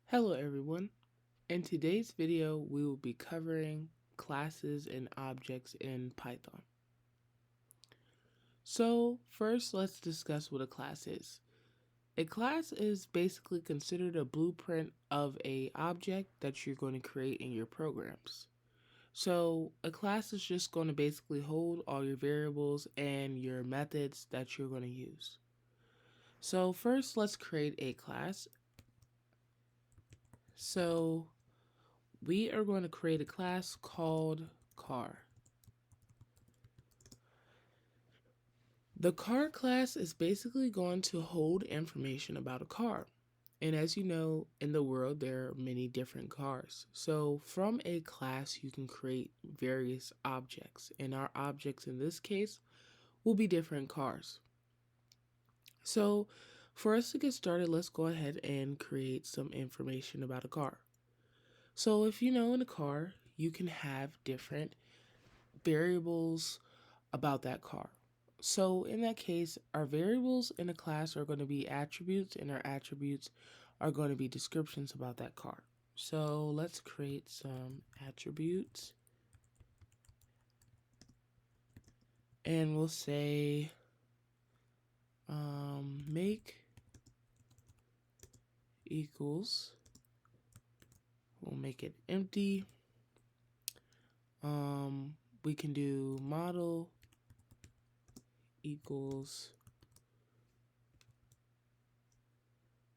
Hello everyone. In today's video, we will be covering classes and objects in Python. So first, let's discuss what a class is. A class is basically considered a blueprint of a object that you're going to create in your programs. So a class is just going to basically hold all your variables and your methods that you're going to use. So first, let's create a class. So we are going to create a class called car. The car class is basically going to hold information about a car. And as you know, in the world, there are many different cars. So from a class, you can create various objects. And our objects in this case will be different cars. So for us to get started, let's go ahead and create some information about a car. So if you know in a car, you can have different variables about that car. So in that case, our variables in a class are going to be attributes, and our attributes are going to be descriptions about that car. So let's create some attributes, and we'll say make equals, we'll make it empty. We can do model equals,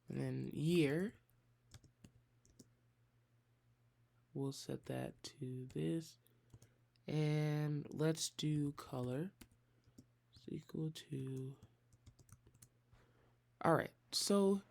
and then year. We'll set that to this. And let's do color is equal to. All right, so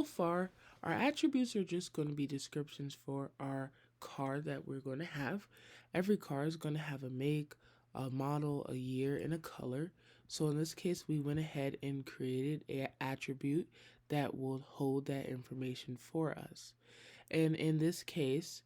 far our attributes are just going to be descriptions for our car that we're going to have. Every car is going to have a make, a model, a year, and a color. So in this case, we went ahead and created an attribute that will hold that information for us. And in this case,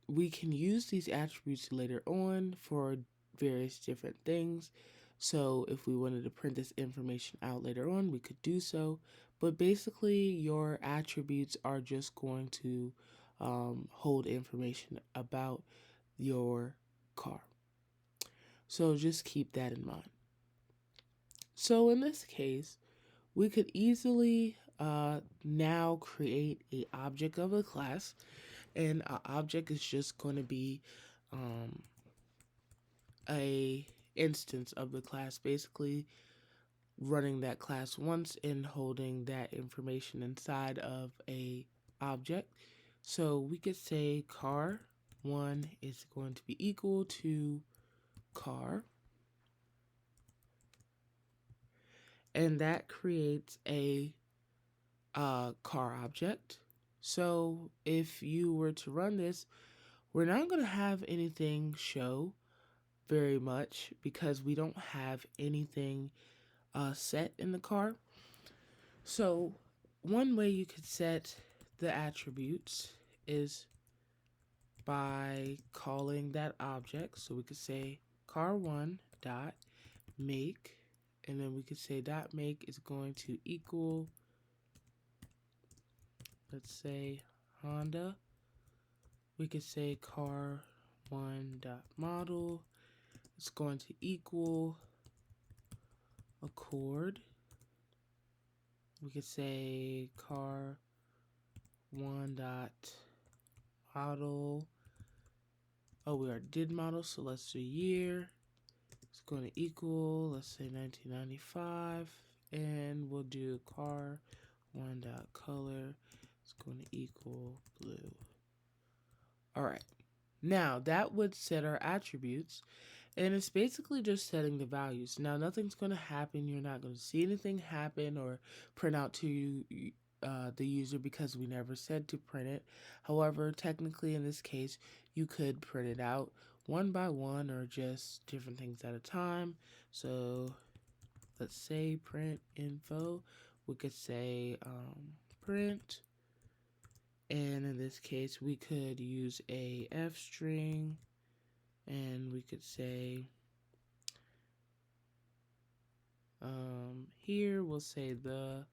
we can use these attributes later on for various different things. So if we wanted to print this information out later on, we could do so. But basically, your attributes are just going to hold information about your car. So just keep that in mind. So in this case, we could easily now create an object of a class, and an object is just going to be a instance of the class, basically running that class once and holding that information inside of a object. So we could say car1 is going to be equal to car, and that creates a car object. So if you were to run this, we're not going to have anything show very much because we don't have anything set in the car. So one way you could set the attributes is by calling that object. So we could say car1 dot make, and then we could say dot make is going to equal, let's say Honda. We could say car1 dot model is going to equal Accord. We could say car1 dot model. Oh, we already did model, so let's do year. It's going to equal, let's say 1995, and we'll do car1 dot color. It's going to equal blue. All right. Now that would set our attributes, and it's basically just setting the values. Now nothing's going to happen. You're not going to see anything happen or print out to you, the user, because we never said to print it. However, technically in this case, you could print it out one by one or just different things at a time. So let's say print info. We could say print. And in this case, we could use a F string, and we could say, here we'll say the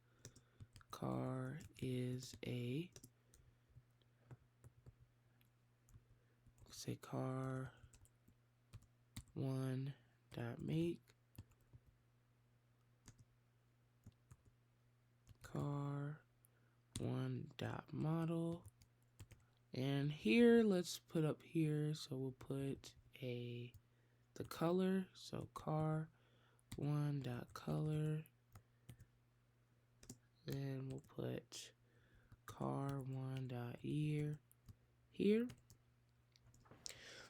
car is a say car one dot make car one dot model. And here, let's put up here, so we'll put the color, so car one dot color. Then we'll put car one dot year here.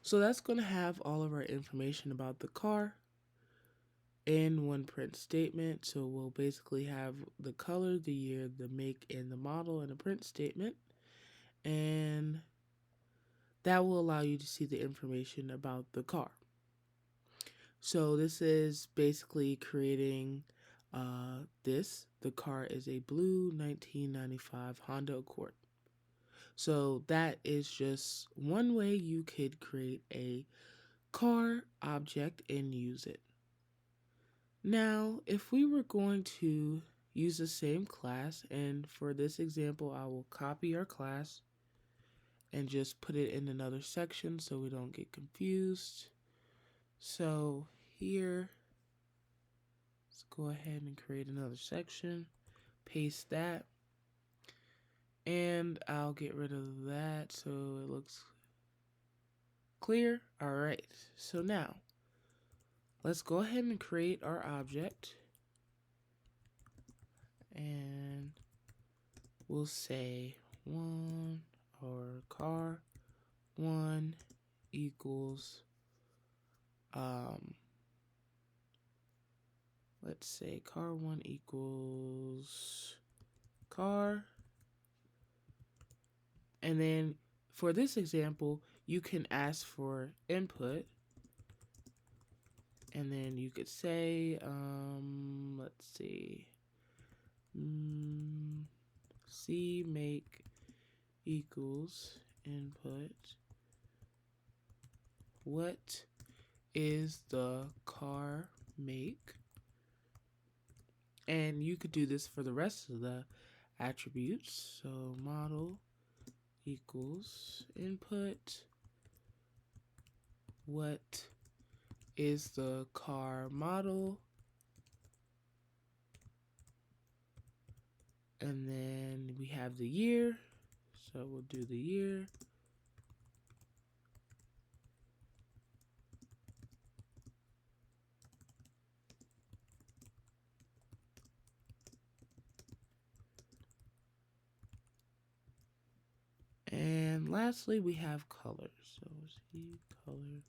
So that's going to have all of our information about the car in one print statement. So we'll basically have the color, the year, the make, and the model in a print statement. And that will allow you to see the information about the car. So this is basically creating this. The car is a blue 1995 Honda Accord. So that is just one way you could create a car object and use it. Now, if we were going to use the same class, and for this example, I will copy our class and just put it in another section so we don't get confused. So here, let's go ahead and create another section, paste that, and I'll get rid of that so it looks clear. All right, so now let's go ahead and create our object, and we'll say one or car one equals let's say car one equals car. And then for this example, you can ask for input, and then you could say, let's see, C make equals input. What is the car make? And you could do this for the rest of the attributes. So model equals input. What is the car model? And then we have the year. So we'll do the year. And lastly, we have color. So see color.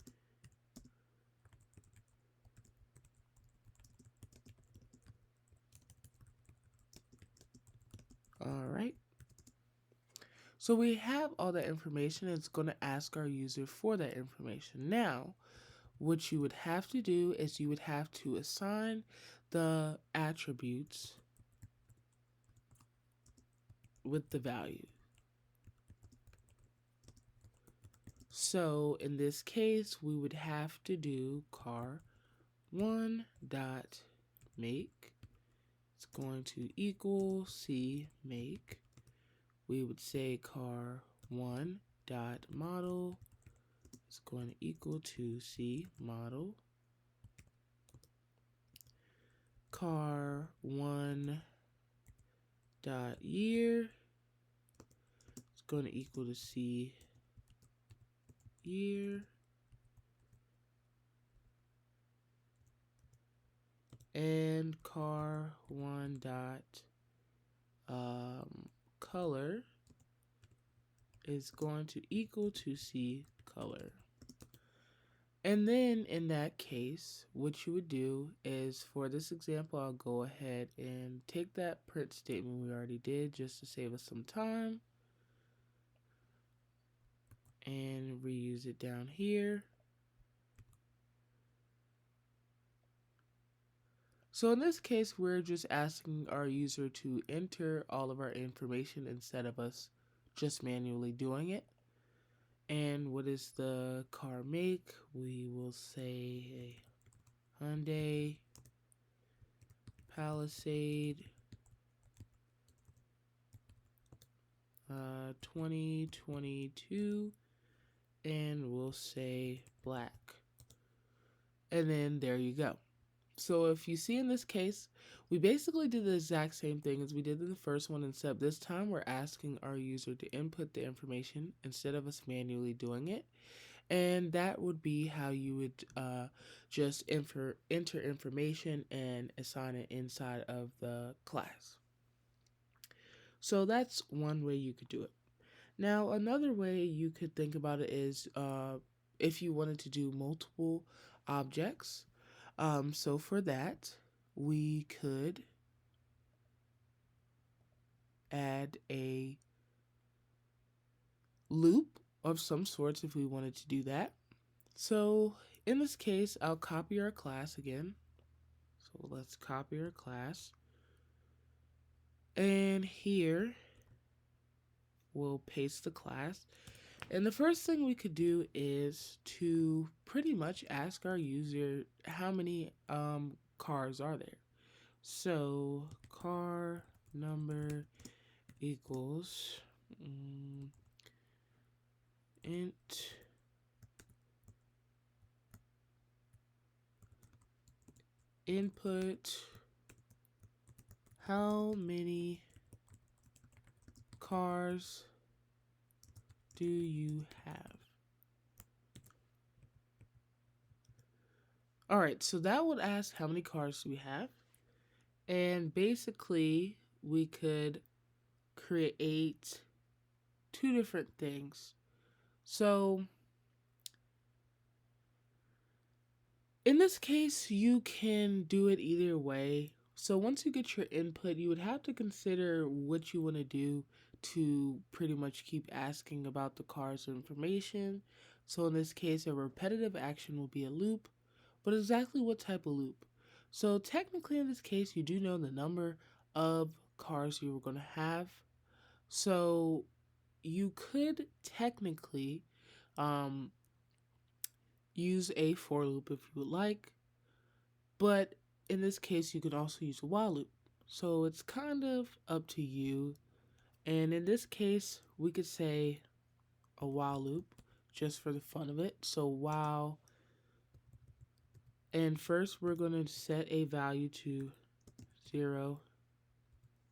All right. So we have all that information. It's going to ask our user for that information. Now, what you would have to do is you would have to assign the attributes with the value. So in this case, we would have to do car one dot make. It's going to equal C make. We would say car one dot model is going to equal to C model. Car one dot year is going to equal to C year. And car one dot color is going to equal to C color. And then in that case, what you would do is, for this example, I'll go ahead and take that print statement we already did just to save us some time and reuse it down here. So in this case, we're just asking our user to enter all of our information instead of us just manually doing it. And what is the car make? We will say a Hyundai Palisade 2022 and we'll say black. And then there you go. So if you see in this case, we basically did the exact same thing as we did in the first one, except this time we're asking our user to input the information instead of us manually doing it. And that would be how you would just enter information and assign it inside of the class. So that's one way you could do it. Now, another way you could think about it is if you wanted to do multiple objects. So for that, we could add a loop of some sorts if we wanted to do that. So in this case, I'll copy our class again. So let's copy our class. And here, we'll paste the class. And the first thing we could do is to pretty much ask our user how many cars are there. So car number equals int input how many cars do you have? All right, so that would ask how many cars do we have? And basically, we could create two different things. So in this case, you can do it either way. So once you get your input, you would have to consider what you want to do to pretty much keep asking about the car's information. So in this case, a repetitive action will be a loop, but exactly what type of loop? So technically in this case, you do know the number of cars you were going to have. So you could technically use a for loop if you would like, but in this case you can also use a while loop. So it's kind of up to you. And in this case, we could say a while loop just for the fun of it. So while, and first we're going to set a value to 0.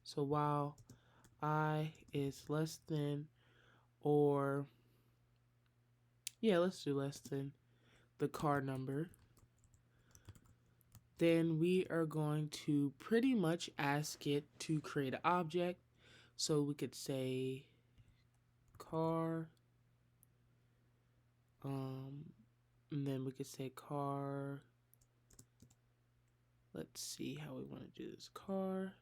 So while I is less than, or yeah, let's do less than the car number, then we are going to pretty much ask it to create an object. So we could say car, and then we could say car. Let's see how we want to do this. Car.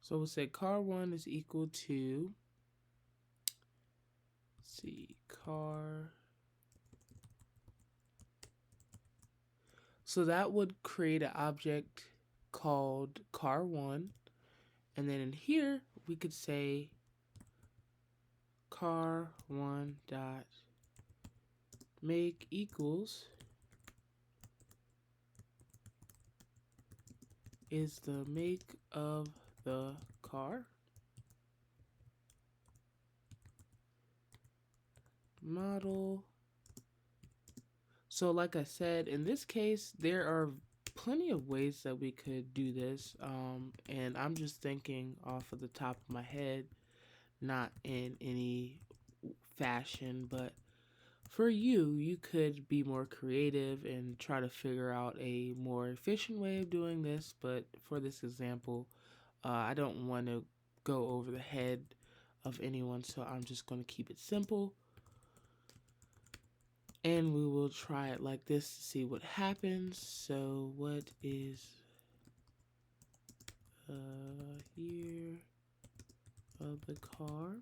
So we'll say car1 is equal to, let's see, car. So that would create an object called car1. And then in here, we could say car1 dot make equals is the make of the car. Model. So like I said, in this case, there are plenty of ways that we could do this. And I'm just thinking off of the top of my head, not in any fashion, but for you, you could be more creative and try to figure out a more efficient way of doing this. But for this example, I don't want to go over the head of anyone, so I'm just going to keep it simple. And we will try it like this to see what happens. So what is year of the car?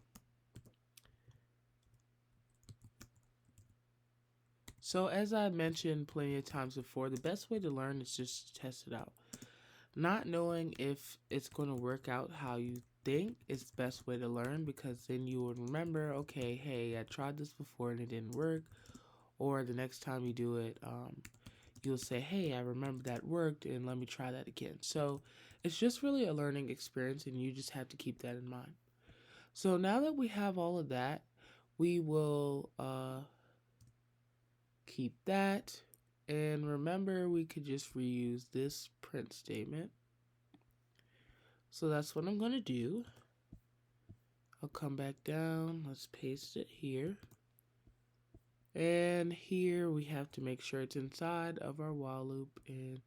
So as I mentioned plenty of times before, the best way to learn is just to test it out. Not knowing if it's going to work out how you think is the best way to learn, because then you would remember, okay, hey, I tried this before and it didn't work. Or the next time you do it, you'll say, hey, I remember that worked and let me try that again. So it's just really a learning experience, and you just have to keep that in mind. So now that we have all of that, we will keep that. And remember, we could just reuse this print statement. So that's what I'm going to do. I'll come back down. Let's paste it here. And here we have to make sure it's inside of our while loop. And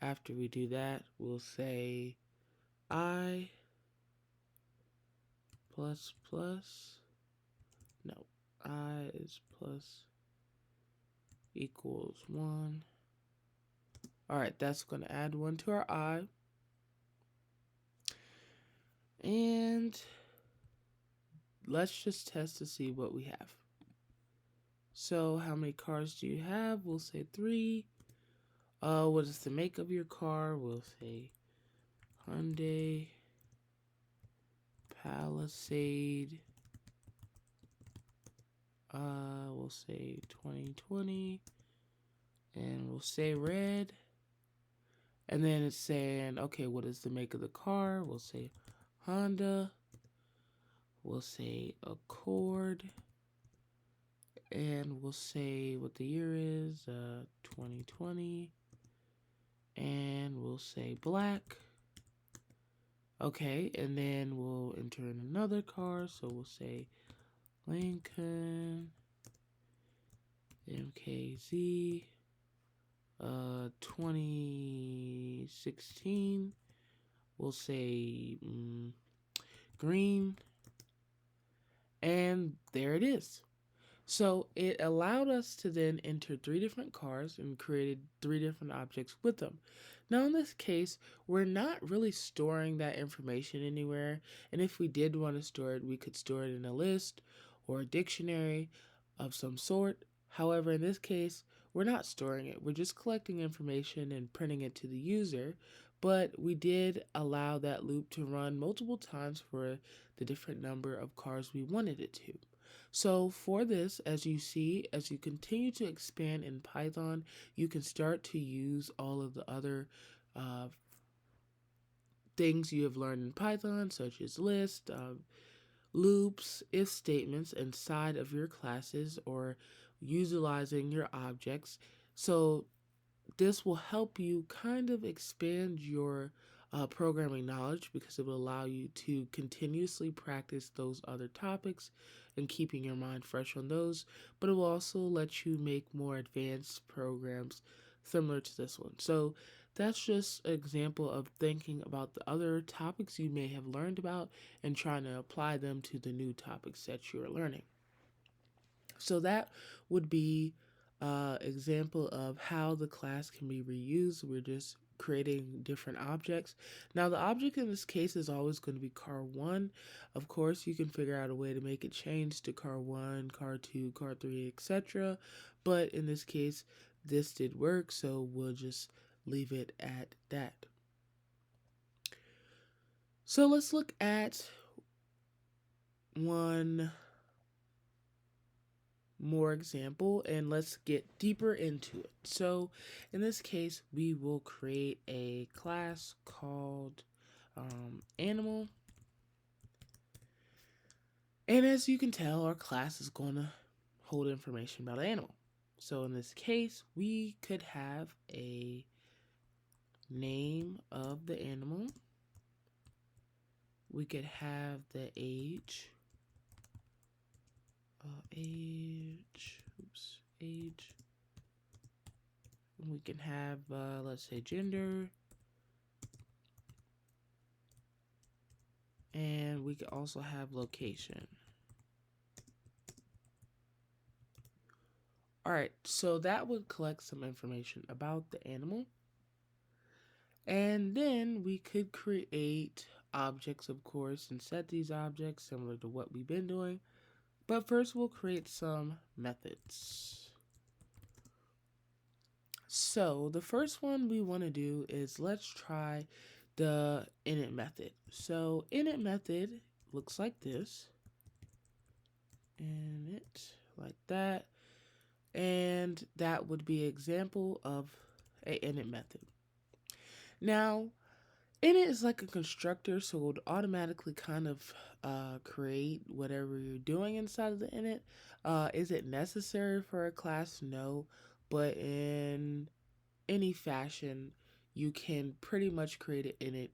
after we do that, we'll say I plus plus. No, I is plus equals 1. All right, that's going to add 1 to our I. And let's just test to see what we have. So how many cars do you have? We'll say 3. What is the make of your car? We'll say Hyundai Palisade. We'll say 2020. And we'll say red. And then it's saying, okay, what is the make of the car? We'll say Honda. We'll say Accord. And we'll say what the year is, 2020. And we'll say black. Okay, and then we'll enter in another car. So we'll say Lincoln MKZ 2016. We'll say green. And there it is. So it allowed us to then enter 3 different cars and created 3 different objects with them. Now in this case, we're not really storing that information anywhere. And if we did want to store it, we could store it in a list or a dictionary of some sort. However, in this case, we're not storing it. We're just collecting information and printing it to the user. But we did allow that loop to run multiple times for the different number of cars we wanted it to. So for this, as you see, as you continue to expand in Python, you can start to use all of the other things you have learned in Python, such as list, loops, if statements inside of your classes, or utilizing your objects. So this will help you kind of expand your programming knowledge, because it will allow you to continuously practice those other topics and keeping your mind fresh on those, but it will also let you make more advanced programs similar to this one. So that's just an example of thinking about the other topics you may have learned about and trying to apply them to the new topics that you're learning. So that would be example of how the class can be reused. We're just creating different objects. Now the object in this case is always going to be car 1. Of course, you can figure out a way to make it change to car 1, car 2, car 3, etc. But in this case, this did work, so we'll just leave it at that. So let's look at one more example, and let's get deeper into it. So in this case, we will create a class called animal. And as you can tell, our class is going to hold information about animal. So in this case, we could have a name of the animal. We could have the age. Age. We can have, let's say, gender. And we could also have location. All right, so that would collect some information about the animal. And then we could create objects, of course, and set these objects similar to what we've been doing. But first, we'll create some methods. So the first one we want to do is let's try the init method. So init method looks like this. Init like that. And that would be an example of a init method. Now, init is like a constructor, so it would automatically kind of create whatever you're doing inside of the init. Is it necessary for a class? No, but in any fashion, you can pretty much create an init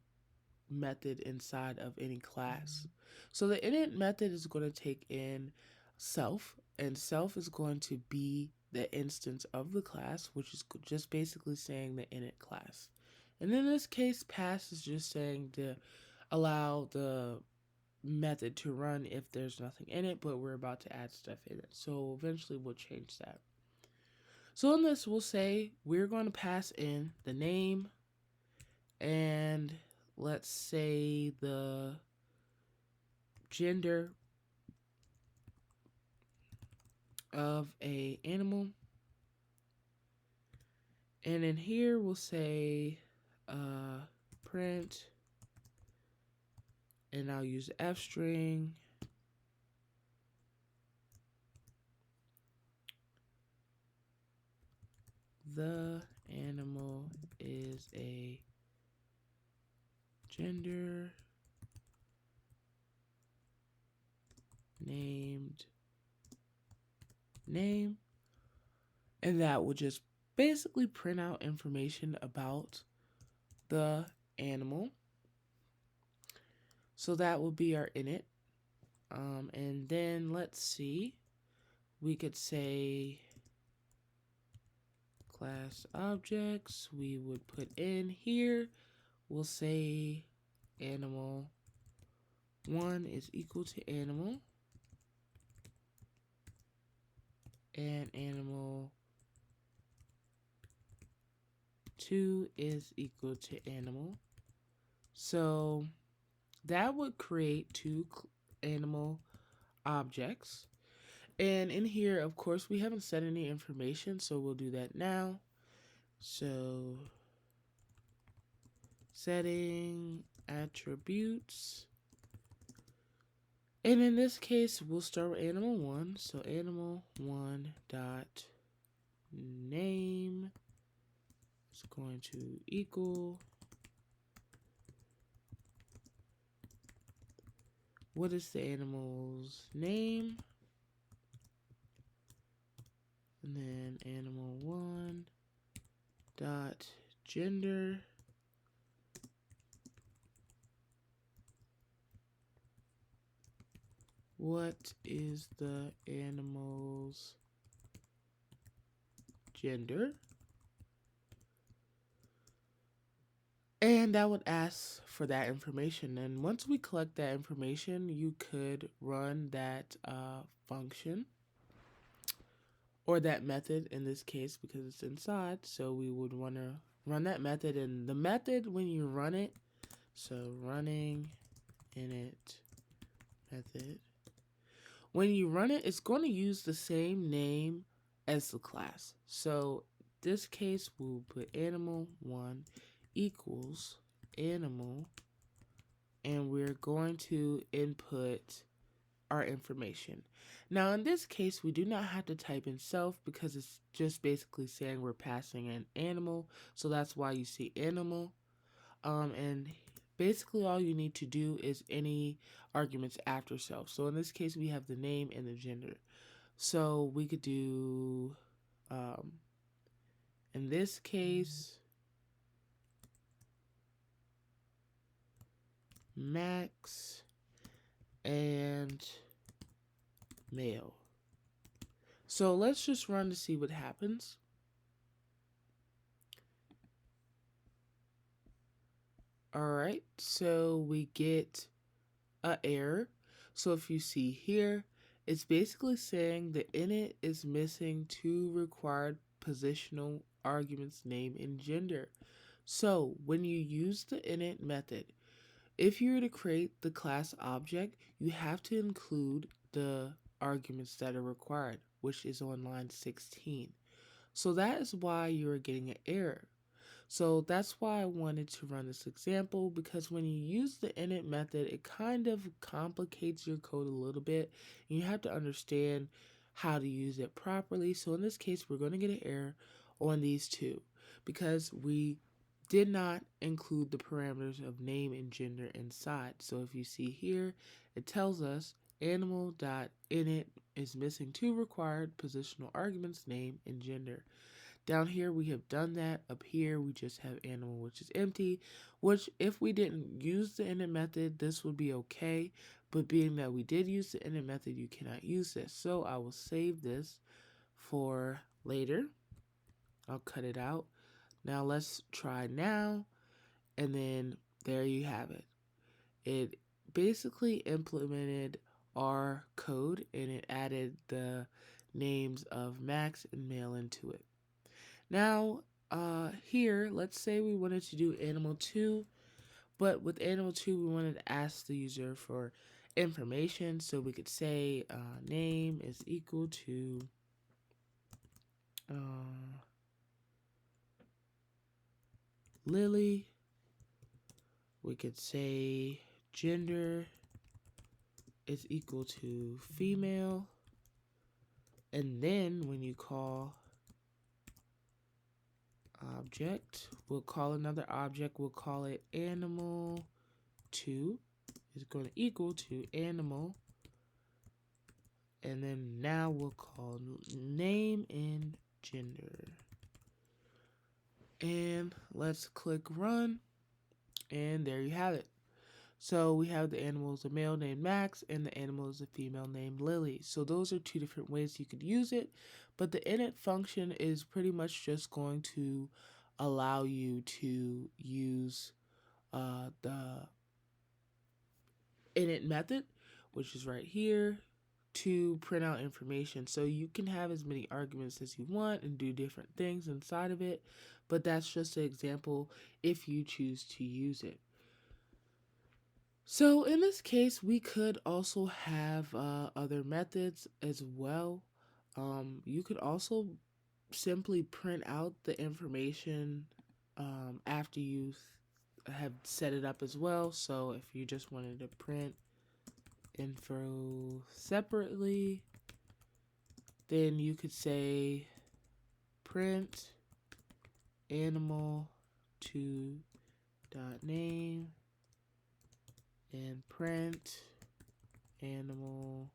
method inside of any class. So the init method is going to take in self, and self is going to be the instance of the class, which is just basically saying the init class. And in this case, pass is just saying to allow the method to run if there's nothing in it, but we're about to add stuff in it. So eventually we'll change that. So in this, we'll say we're going to pass in the name and let's say the gender of a animal. And in here, we'll say print, and I'll use F string. The animal is a gender named name. And that will just basically print out information about the animal. So that will be our init. And then let's see, we could say class objects. We would put in here, we'll say animal 1 is equal to animal, and animal 2 is equal to animal. So that would create two animal objects. And in here, of course, we haven't set any information, so we'll do that now. So setting attributes. And in this case, we'll start with animal 1. So animal 1 dot name is going to equal, what is the animal's name? And then animal 1 dot gender what is the animal's gender? And that would ask for that information. And once we collect that information, you could run that function or that method in this case because it's inside. So we would want to run that method. And the method, when you run it, so running init method, when you run it, it's going to use the same name as the class. So this case, we'll put animal 1 equals animal, and we're going to input our information. Now in this case, we do not have to type in self because it's just basically saying we're passing an animal. So that's why you see animal. And basically all you need to do is any arguments after self. So in this case, we have the name and the gender. So we could do, in this case, Max and male. So let's just run to see what happens. Alright, so we get an error. So if you see here, it's basically saying the init is missing 2 required positional arguments, name and gender. So when you use the init method, if you were to create the class object, you have to include the arguments that are required, which is on line 16. So that is why you are getting an error. So that's why I wanted to run this example, because when you use the init method, it kind of complicates your code a little bit. And you have to understand how to use it properly. So in this case, we're going to get an error on these two because we did not include the parameters of name and gender inside. So if you see here, it tells us animal.init is missing two required positional arguments, name and gender. Down here, we have done that. Up here, we just have animal, which is empty, which if we didn't use the init method, this would be okay. But being that we did use the init method, you cannot use this. So I will save this for later. I'll cut it out. Now let's try now. And then there you have it. It basically implemented our code and it added the names of Max and Male into it. Now, here, let's say we wanted to do animal 2, but with animal 2, we wanted to ask the user for information. So we could say name is equal to Lily. We could say gender is equal to female. And then when you call object, we'll call another object, we'll call it animal 2 is going to equal to animal, and then now we'll call name and gender, and let's click run, and there you have it. So we have the animal is a male named Max and the animal is a female named Lily. So those are two different ways you could use it, but the init function is pretty much just going to allow you to use the init method, which is right here, to print out information. So you can have as many arguments as you want and do different things inside of it, but that's just an example if you choose to use it. So in this case, we could also have other methods as well. You could also simply print out the information after you have set it up as well. So if you just wanted to print info separately, then you could say print animal 2 dot name and print animal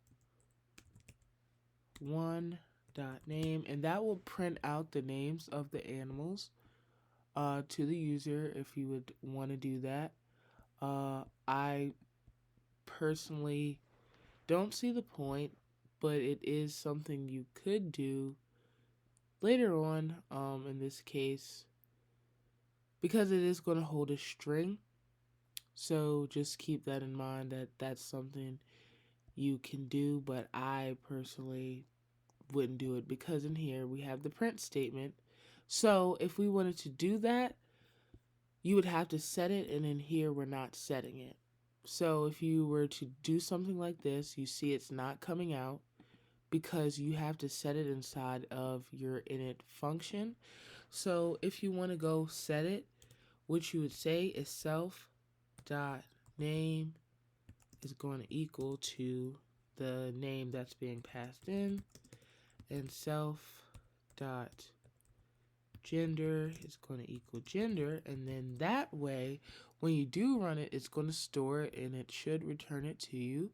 1 dot name, and that will print out the names of the animals to the user if you would want to do that. I personally don't see the point, but it is something you could do later on in this case, because it is going to hold a string. So just keep that in mind, that that's something you can do, but I personally wouldn't do it because in here we have the print statement. So if we wanted to do that, you would have to set it, and in here we're not setting it. So if you were to do something like this, you see it's not coming out because you have to set it inside of your init function. So if you want to go set it, what you would say is self dot name is going to equal to the name that's being passed in, and self dot gender is going to equal gender, and then that way when you do run it, it's going to store it and it should return it to you.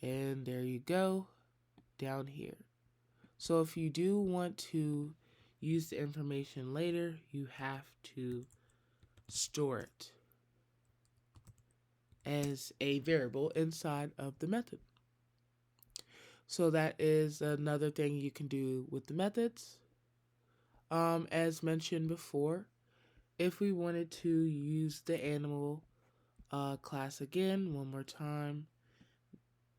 And there you go down here. So if you do want to use the information later, you have to store it as a variable inside of the method. So that is another thing you can do with the methods. As mentioned before, if we wanted to use the animal class again one more time,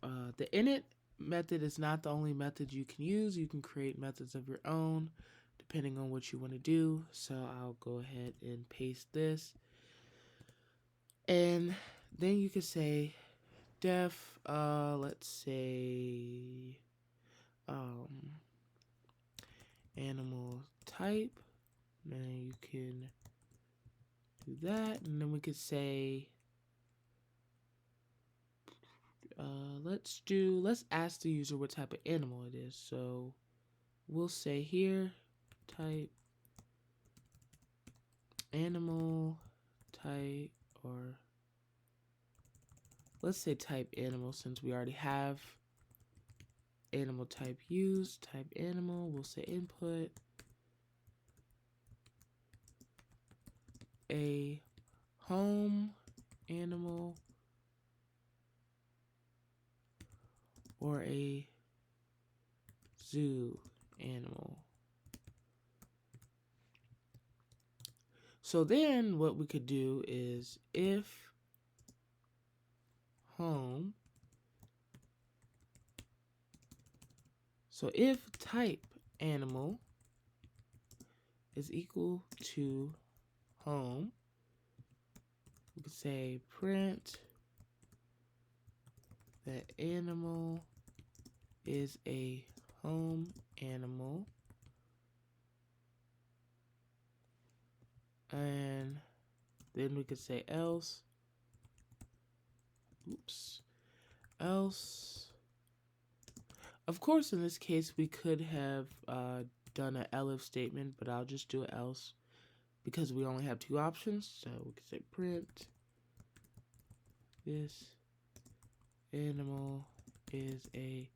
the init method is not the only method you can use. You can create methods of your own depending on what you want to do. So I'll go ahead and paste this. And then you could say def, let's say animal type. Now you can do that, and then we could say, let's ask the user what type of animal it is. So we'll say here, type animal, type, or let's say type animal since we already have animal type used. Type animal, we'll say input a home animal or a zoo animal. So then what we could do is if home, so if type animal is equal to home, we could say print that animal is a home animal, and then we could say else, else. Of course, in this case, we could have done an elif statement, but I'll just do an else because we only have two options. So we could say print this animal is a,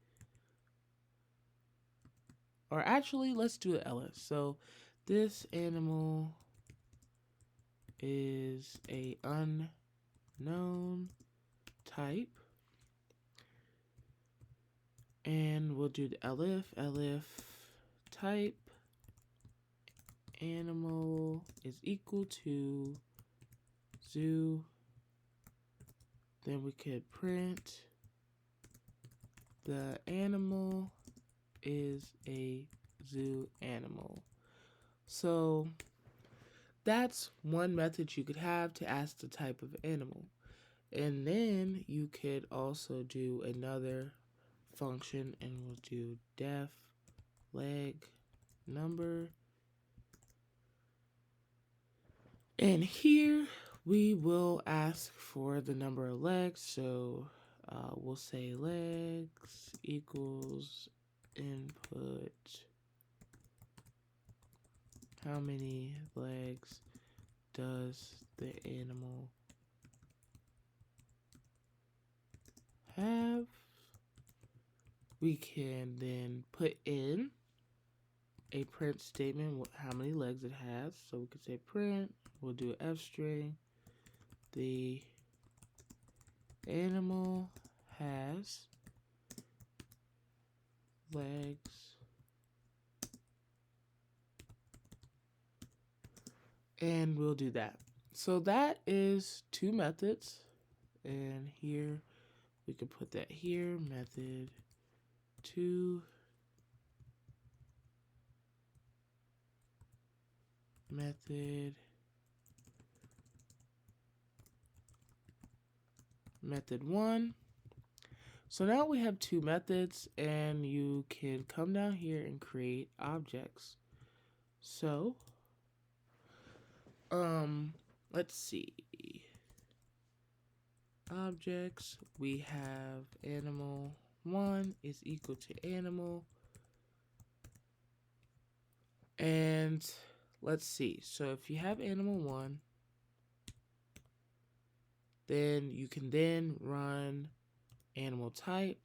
or actually, let's do an elif. So this animal is a unknown type. And we'll do the elif type animal is equal to zoo. Then we could print the animal is a zoo animal. So that's one method you could have to ask the type of animal. And then you could also do another function, and we'll do def leg number. And here we will ask for the number of legs. So we'll say legs equals input how many legs does the animal have. We can then put in a print statement with how many legs it has. So we could say print, we'll do an F string, the animal has legs and we'll do that. So that is two methods, and here we can put that here, method 2, method 1. So now we have two methods, and you can come down here and create objects. So let's see. Objects, we have animal 1 is equal to animal. And let's see. So if you have animal 1, then you can then run animal type.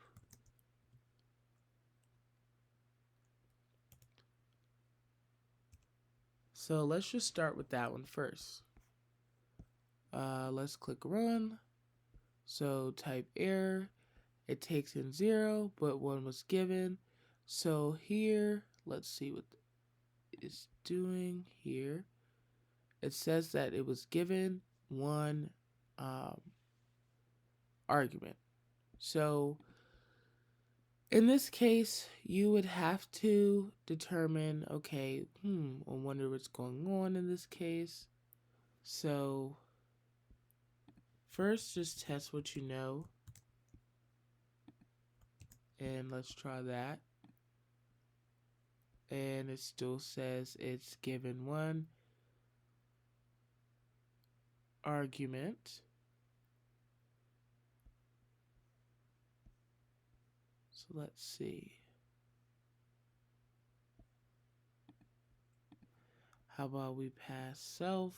So let's just start with that one first. Let's click run. So type error, it takes in 0, but 1 was given. So here, let's see what it's doing here. It says that it was given 1 argument. So in this case, you would have to determine, okay, I wonder what's going on in this case. So first, just test what you know. And let's try that. And it still says it's given 1. argument. So let's see. How about we pass self?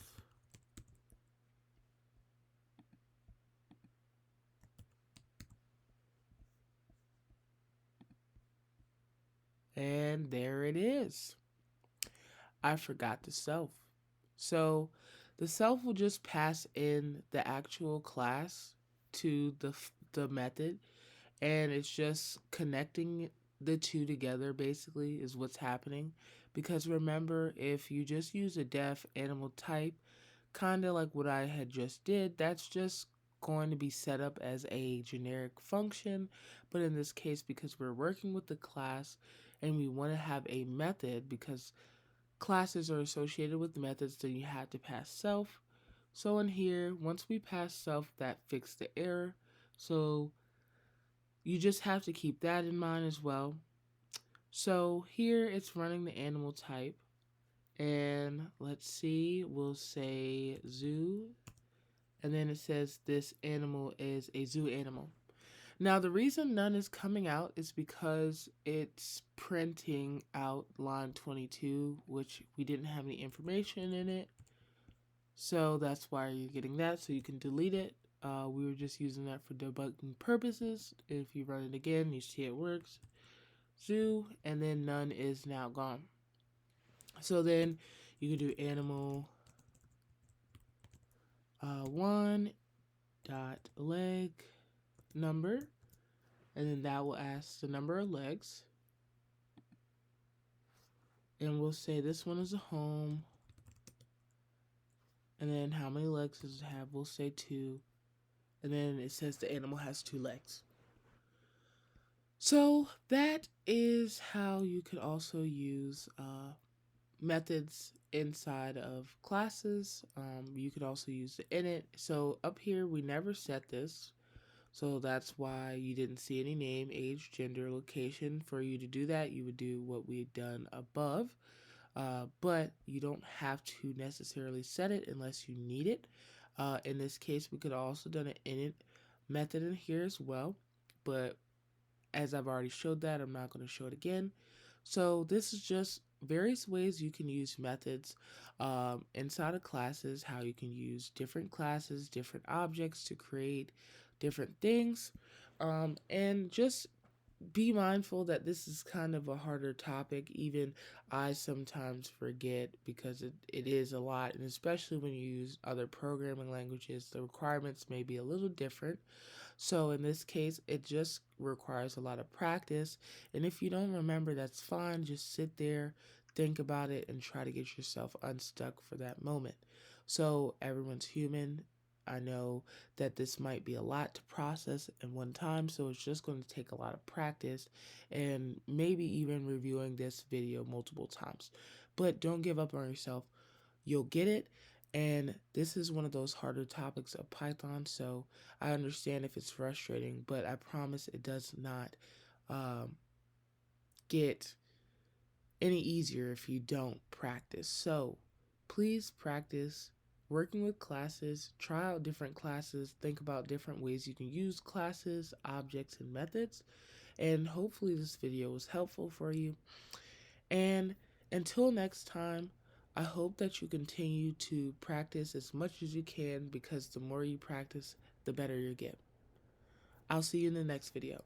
And there it is. I forgot the self. So the self will just pass in the actual class to the method, and it's just connecting the two together basically is what's happening. Because remember, if you just use a def animal type, kind of like what I had just did, that's just going to be set up as a generic function. But in this case, because we're working with the class and we want to have a method, because classes are associated with methods, then you have to pass self. So in here, once we pass self, that fixed the error. So you just have to keep that in mind as well. So here it's running the animal type. And let's see, we'll say zoo. And then it says this animal is a zoo animal. Now the reason none is coming out is because it's printing out line 22, which we didn't have any information in it. So that's why you're getting that, so you can delete it. We were just using that for debugging purposes. If you run it again, you see it works. Zoo, and then none is now gone. So then you can do animal 1 dot leg number, and then that will ask the number of legs. And we'll say this one is a home. And then how many legs does it have? We'll say 2. And then it says the animal has 2 legs. So that is how you could also use methods inside of classes. You could also use the init. So up here, we never set this. So that's why you didn't see any name, age, gender, location. For you to do that, you would do what we've done above. But you don't have to necessarily set it unless you need it. In this case, we could also done an init method in here as well. But as I've already showed that, I'm not going to show it again. So this is just various ways you can use methods inside of classes, how you can use different classes, different objects to create different things. And just be mindful that this is kind of a harder topic. Even I sometimes forget because it is a lot, and especially when you use other programming languages, the requirements may be a little different. So in this case, it just requires a lot of practice. And if you don't remember, that's fine. Just sit there, think about it, and try to get yourself unstuck for that moment. So everyone's human. I know that this might be a lot to process in one time, so it's just going to take a lot of practice and maybe even reviewing this video multiple times. But don't give up on yourself. You'll get it. And this is one of those harder topics of Python, so I understand if it's frustrating, but I promise it does not get any easier if you don't practice. So please practice working with classes, try out different classes, think about different ways you can use classes, objects, and methods. And hopefully this video was helpful for you. And until next time, I hope that you continue to practice as much as you can, because the more you practice, the better you get. I'll see you in the next video.